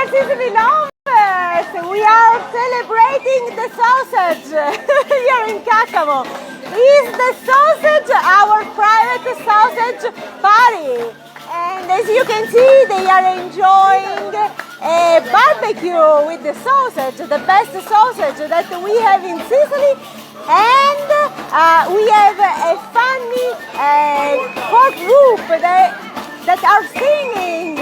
Sicily Lovers! We are celebrating the sausage here in Caccamo. Is the sausage our private sausage party? And as you can see, they are enjoying a barbecue with the sausage, the best sausage that we have in Sicily. And we have a funny folk group that are singing.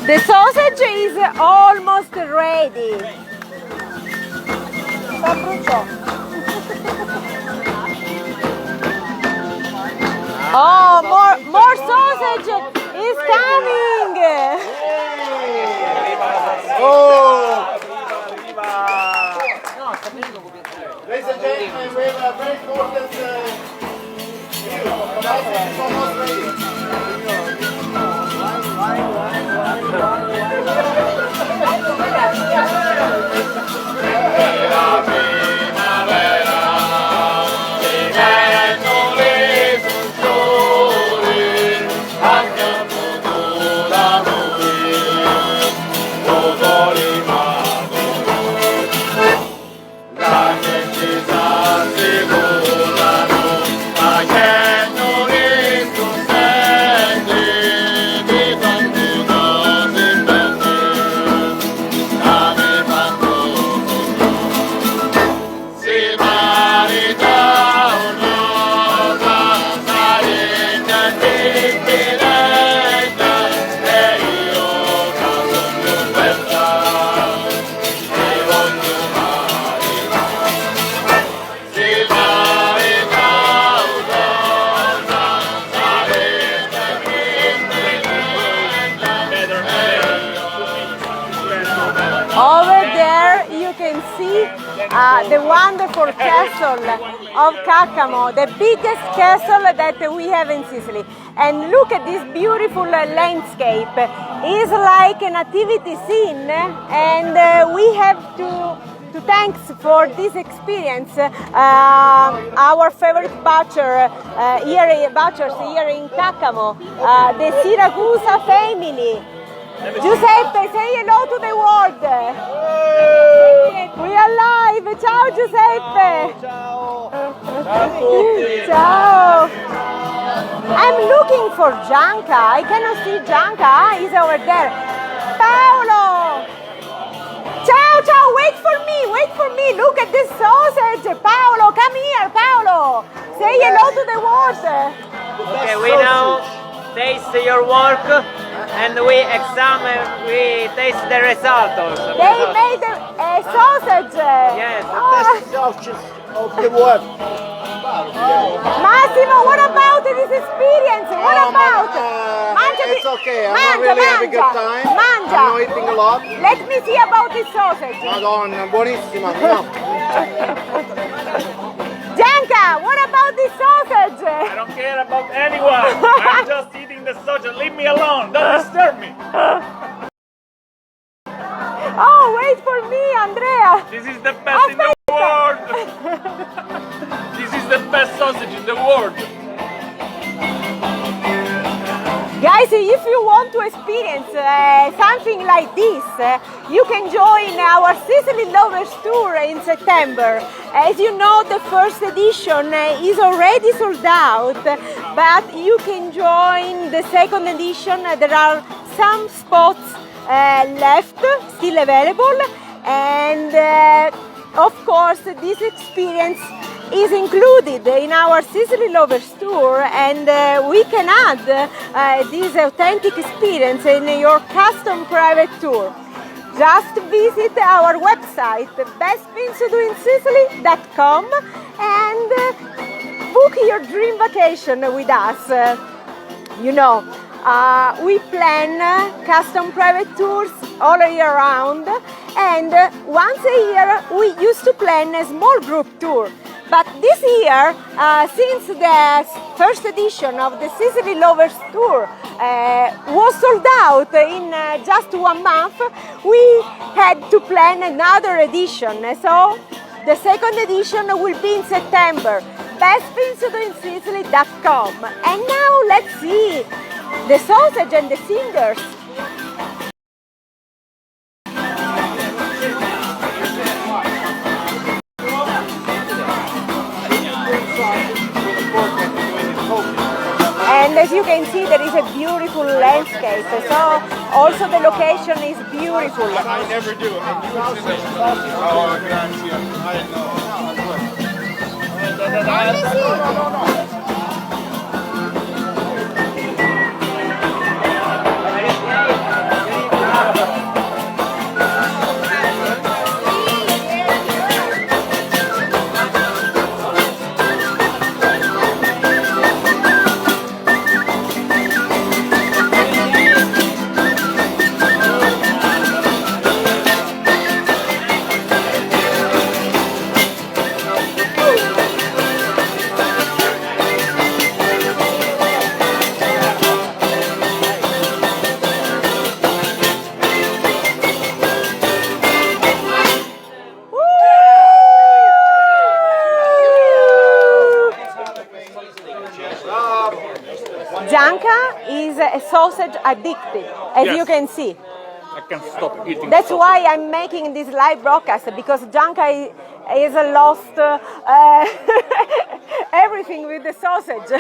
The sausage is almost ready. Oh, more sausage is coming. Oh! Ladies and gentlemen, we have a very important is almost ready. Over there you can see the wonderful castle of Caccamo, the biggest castle that we have in Sicily. And look at this beautiful landscape. It's like a nativity scene, and we have to thanks for this experience our favorite butchers here in Caccamo, the Siracusa family. Giuseppe, say hello to the world. We are live. Ciao Giuseppe. Ciao. Ciao. I'm looking for Gianca. I cannot see Gianca. He's over there. Paolo. Ciao, ciao. Wait for me. Wait for me. Look at this sausage. Paolo, come here. Paolo. Say hello to the world. Okay, we now taste your work and we taste the result also. They made a sausage. Yes. Best sausage of the world. Massimo, what about this experience? What about? It's okay. I'm really having a good time. Mangia. I'm not eating a lot. Let me see about this sausage. Madonna, buonissima. No. Gianca, what about this sausage? I don't care about anyone. I'm just eating the sausage. Leave me alone. Don't disturb me. Oh, wait for me, Andrea. This is the best in the world. This is the best sausage in the world. Guys, if you want to experience something like this, you can join our Sicily Lovers Tour in September. As you know, the first edition is already sold out, but you can join the second edition. There are some spots left, still available, and of course, this experience is included in our Sicily Lovers Tour, and we can add this authentic experience in your custom private tour. Just visit our website bestthingstodoinsicily.com and book your dream vacation with us. You know, we plan custom private tours all year round, and once a year we used to plan a small group tour. But this year, since the first edition of the Sicily Lovers Tour was sold out in just 1 month, we had to plan another edition. So the second edition will be in September. bestthingstodoinsicily.com. And now let's see the sausage and the cinders. And as you can see, there is a beautiful landscape. So also the location is beautiful. I never do. Oh, grazie. I know. Gianca is a sausage addicted, as you can see. I can't stop eating. That's sausage. why I'm making this live broadcast, because Gianca is lost everything with the sausage.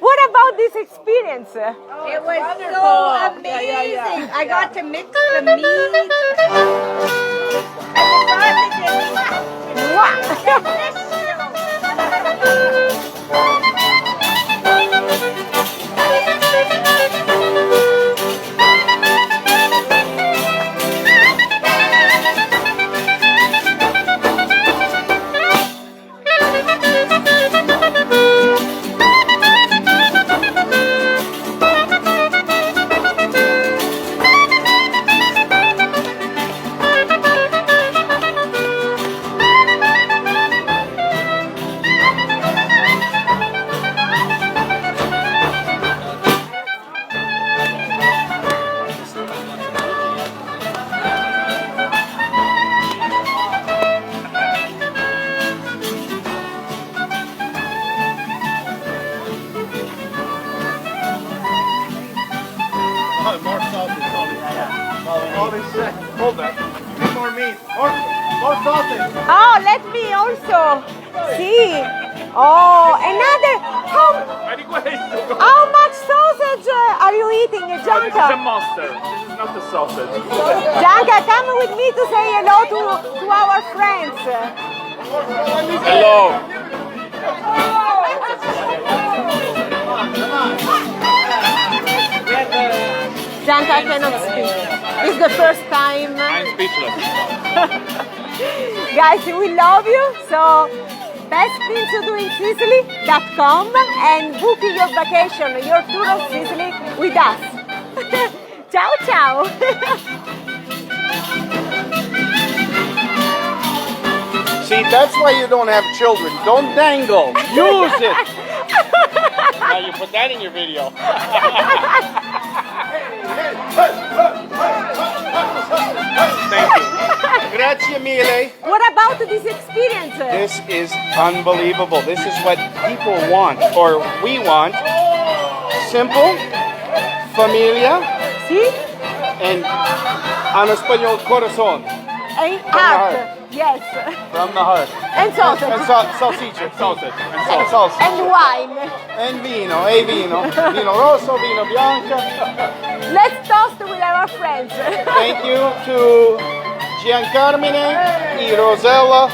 What about this experience? It was so amazing. I got to mix the meat. More sausage. Hold that. More meat. More sausage. Oh, let me also see. Oh, another. How much sausage are you eating, This is a Gianca? monster. This is not a sausage. Gianca, come with me to say hello to our friends. Hello. Gianca cannot speak. It's the first time. I'm speechless. Guys, we love you. So, bestthingstodoinsicily.com and book your vacation, your tour of Sicily with us. Ciao, ciao. See, that's why you don't have children. Don't dangle. Use it. Now you put that in your video. Hey, hey, hey, hey. mille. What about this experience? This is unbelievable. This is what people want, or we want. Simple, familia, See? and en español, corazón. And heart. art. Yes. From the heart. And sausage. And salsicha. Sausage. And And sauce. salsa. And wine. And vino, e vino. Vino rosso, vino bianca. Let's toast with our friends. Thank you to Giancarmine e Rosella.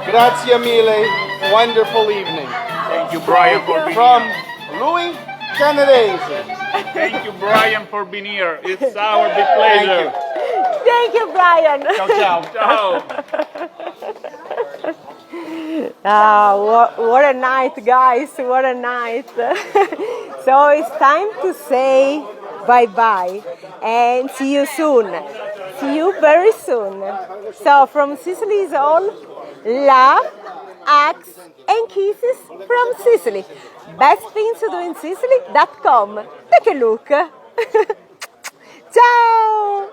Grazie mille. Wonderful evening. Thank you, Brian, for being From here. Louis Canadese. Thank you, Brian, for being here. It's our big Thank pleasure. you. Thank you, Brian. Ciao, ciao. Ciao. What a night, guys. What a night. So it's time to say bye-bye and see you soon. See you very soon. So from Sicily is all love, hugs, and kisses from Sicily. Best things to do in Sicily.com. Take a look. Ciao!